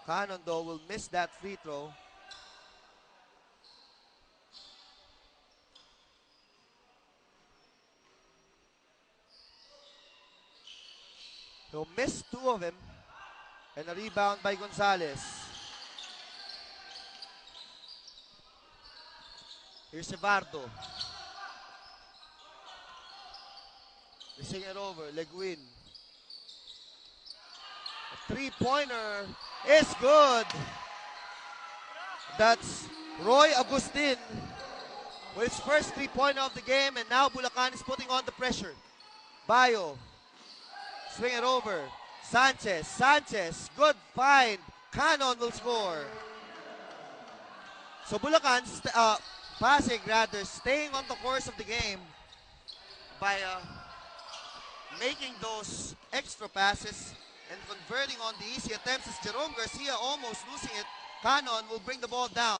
Cannon, though, will miss that free throw. He'll miss two of them. And a rebound by Gonzalez. Here's Evardo. Missing it over. Leguin. A three-pointer is good. That's Roy Agustin with his first three-pointer of the game, and now Bulacan is putting on the pressure. Bayo. Swing it over. Sanchez. Sanchez. Good find. Cannon will score. So Bulacan passing rather, staying on the course of the game by making those extra passes and converting on the easy attempts as Jerome Garcia almost losing it. Cannon will bring the ball down.